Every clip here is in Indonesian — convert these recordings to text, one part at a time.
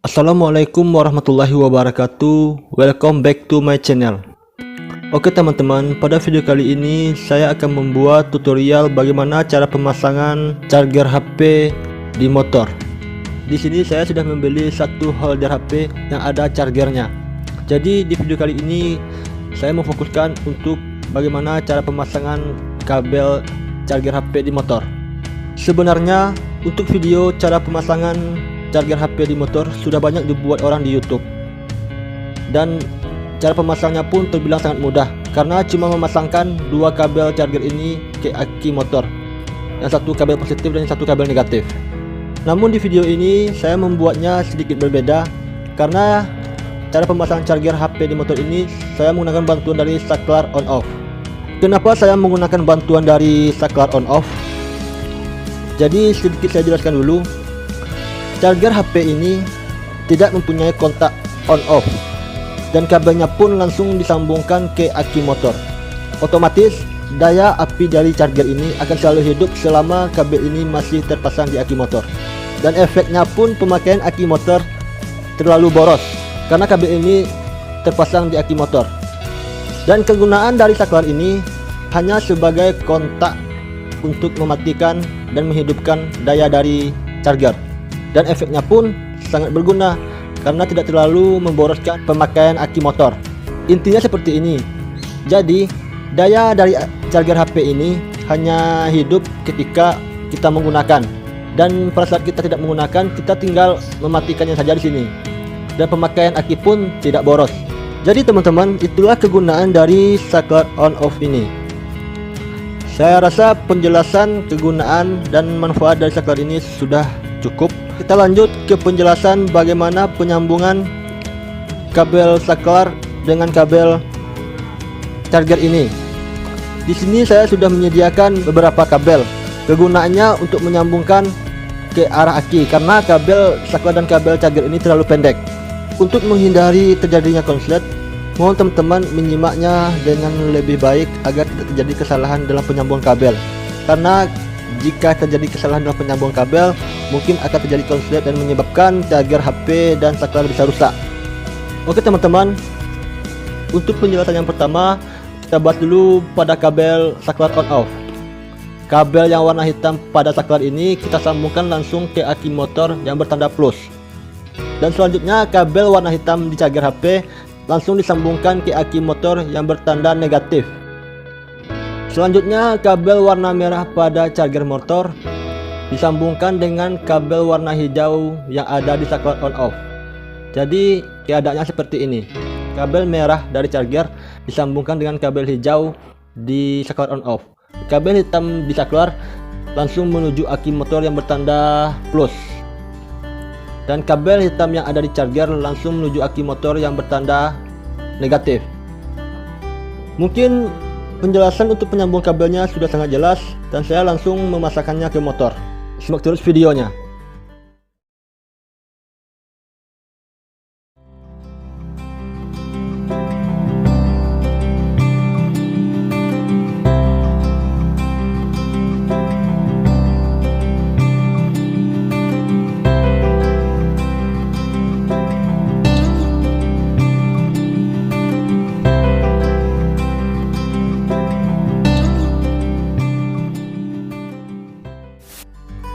Assalamualaikum warahmatullahi wabarakatuh. Welcome back to my channel. Oke teman-teman, pada video kali ini saya akan membuat tutorial bagaimana cara pemasangan charger HP di motor. Di sini saya sudah membeli satu holder HP yang ada chargernya. Jadi di video kali ini saya memfokuskan untuk bagaimana cara pemasangan kabel charger HP di motor. Sebenarnya untuk video cara pemasangan charger HP di motor sudah banyak dibuat orang di YouTube, dan cara pemasangnya pun terbilang sangat mudah karena cuma memasangkan dua kabel charger ini ke aki motor, yang satu kabel positif dan yang satu kabel negatif. Namun di video ini saya membuatnya sedikit berbeda karena cara pemasangan charger HP di motor ini saya menggunakan bantuan dari saklar on off. Kenapa saya menggunakan bantuan dari saklar on off? Jadi sedikit saya jelaskan dulu. Charger HP ini tidak mempunyai kontak on off, dan kabelnya pun langsung disambungkan ke aki motor. Otomatis daya api dari charger ini akan selalu hidup selama kabel ini masih terpasang di aki motor, dan efeknya pun pemakaian aki motor terlalu boros karena kabel ini terpasang di aki motor. Dan kegunaan dari saklar ini hanya sebagai kontak untuk mematikan dan menghidupkan daya dari charger, dan efeknya pun sangat berguna karena tidak terlalu memboroskan pemakaian aki motor. Intinya seperti ini. Jadi daya dari charger HP ini hanya hidup ketika kita menggunakan, dan pada saat kita tidak menggunakan kita tinggal mematikannya saja di sini, dan pemakaian aki pun tidak boros. Jadi teman-teman, itulah kegunaan dari saklar on off ini. Saya rasa penjelasan kegunaan dan manfaat dari saklar ini sudah cukup. Kita lanjut ke penjelasan bagaimana penyambungan kabel saklar dengan kabel charger ini. Di sini saya sudah menyediakan beberapa kabel. Kegunaannya untuk menyambungkan ke arah aki karena kabel saklar dan kabel charger ini terlalu pendek. Untuk menghindari terjadinya konslet, mohon teman-teman menyimaknya dengan lebih baik agar tidak terjadi kesalahan dalam penyambungan kabel. Karena jika terjadi kesalahan dalam penyambungan kabel, mungkin akan terjadi konslet dan menyebabkan charger HP dan saklar bisa rusak. Oke teman-teman, untuk penjelasan yang pertama kita bahas dulu pada kabel saklar on off. Kabel yang warna hitam pada saklar ini kita sambungkan langsung ke aki motor yang bertanda plus, dan selanjutnya kabel warna hitam di charger HP langsung disambungkan ke aki motor yang bertanda negatif. Selanjutnya kabel warna merah pada charger motor disambungkan dengan kabel warna hijau yang ada di saklar on off. Jadi keadaannya seperti ini. Kabel merah dari charger disambungkan dengan kabel hijau di saklar on off. Kabel hitam di saklar langsung menuju aki motor yang bertanda plus, dan kabel hitam yang ada di charger langsung menuju aki motor yang bertanda negatif. Mungkin penjelasan untuk penyambung kabelnya sudah sangat jelas, dan saya langsung memasangkannya ke motor. Simak terus videonya.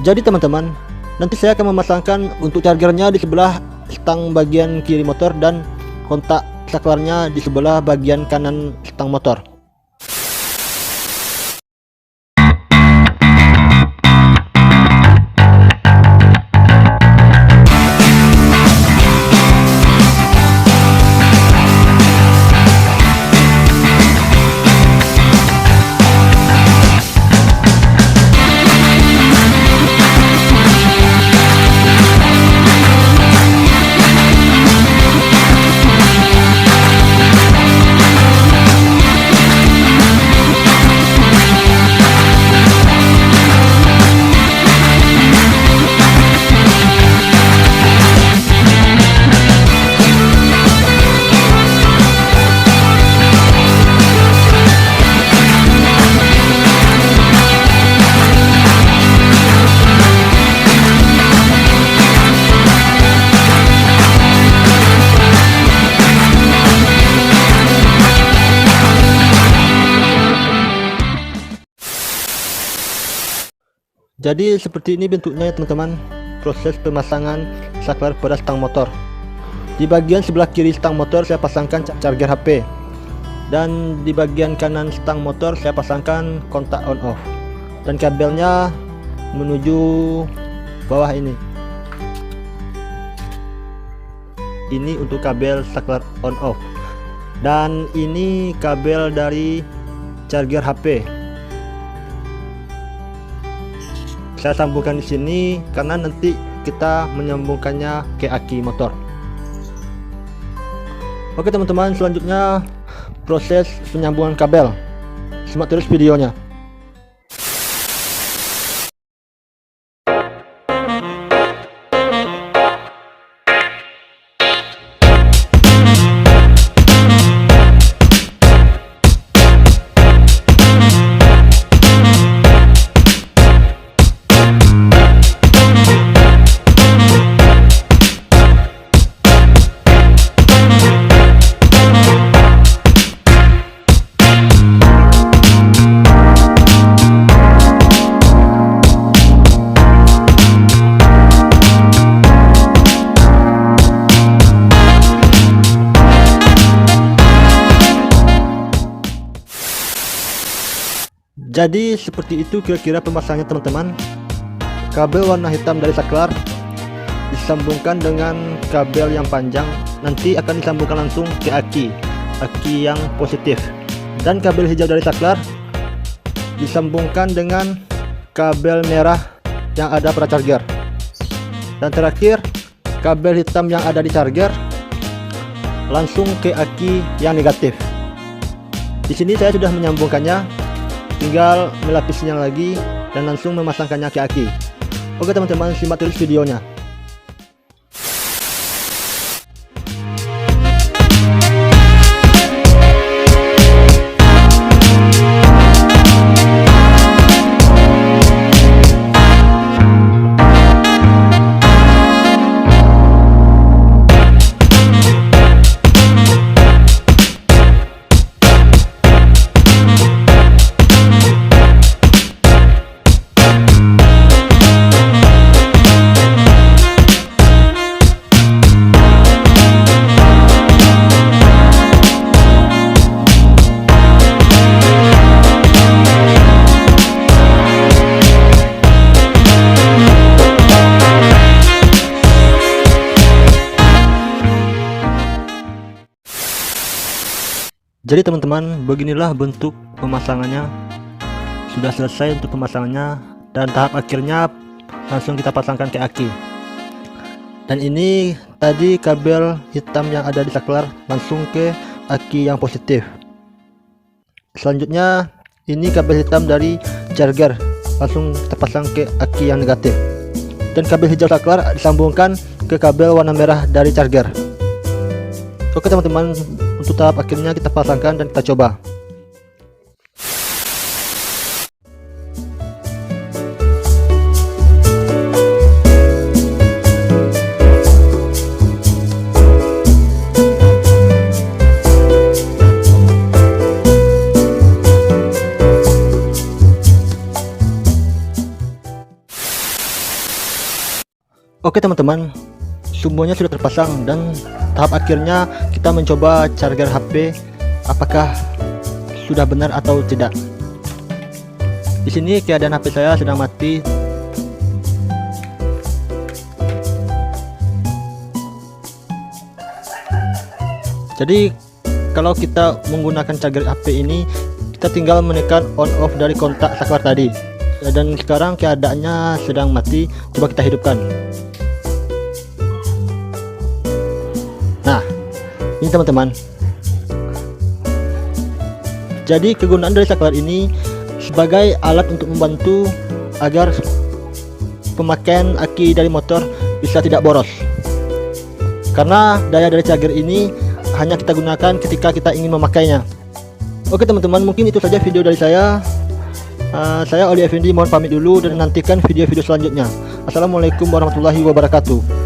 Jadi teman-teman, nanti saya akan memasangkan untuk chargernya di sebelah stang bagian kiri motor dan kontak saklarnya di sebelah bagian kanan stang motor. Jadi seperti ini bentuknya ya teman-teman, proses pemasangan saklar pada stang motor. Di bagian sebelah kiri stang motor saya pasangkan charger HP, dan di bagian kanan stang motor saya pasangkan kontak on off, dan kabelnya menuju bawah ini. Ini untuk kabel saklar on off, dan ini kabel dari charger HP. Saya sambungkan di sini karena nanti kita menyambungkannya ke aki motor. Oke teman-teman, selanjutnya proses penyambungan kabel. Simak terus videonya. Jadi seperti itu kira-kira pemasangannya teman-teman. Kabel warna hitam dari saklar disambungkan dengan kabel yang panjang, nanti akan disambungkan langsung ke aki yang positif. Dan kabel hijau dari saklar disambungkan dengan kabel merah yang ada pada charger. Dan terakhir, kabel hitam yang ada di charger langsung ke aki yang negatif. Di sini saya sudah menyambungkannya, tinggal melapisnya lagi dan langsung memasangkannya ke aki. Oke teman-teman, simak terus videonya. Jadi teman-teman, beginilah bentuk pemasangannya. Sudah selesai untuk pemasangannya, dan tahap akhirnya langsung kita pasangkan ke aki. Dan ini tadi kabel hitam yang ada di saklar langsung ke aki yang positif. Selanjutnya ini kabel hitam dari charger langsung kita pasang ke aki yang negatif, dan kabel hijau saklar disambungkan ke kabel warna merah dari charger. Oke teman-teman, untuk tahap akhirnya kita pasangkan dan kita coba. Oke teman-teman, semuanya sudah terpasang, dan tahap akhirnya kita mencoba charger HP apakah sudah benar atau tidak. Di sini keadaan HP saya sedang mati. Jadi kalau kita menggunakan charger HP ini, kita tinggal menekan on off dari kontak saklar tadi. Dan sekarang keadaannya sedang mati. Coba kita hidupkan. Nah, ini teman-teman. Jadi kegunaan dari saklar ini sebagai alat untuk membantu agar pemakaian aki dari motor bisa tidak boros. Karena daya dari charger ini hanya kita gunakan ketika kita ingin memakainya. Oke teman-teman, mungkin itu saja video dari saya. Saya Oli Effendi, mohon pamit dulu dan nantikan video-video selanjutnya. Assalamualaikum warahmatullahi wabarakatuh.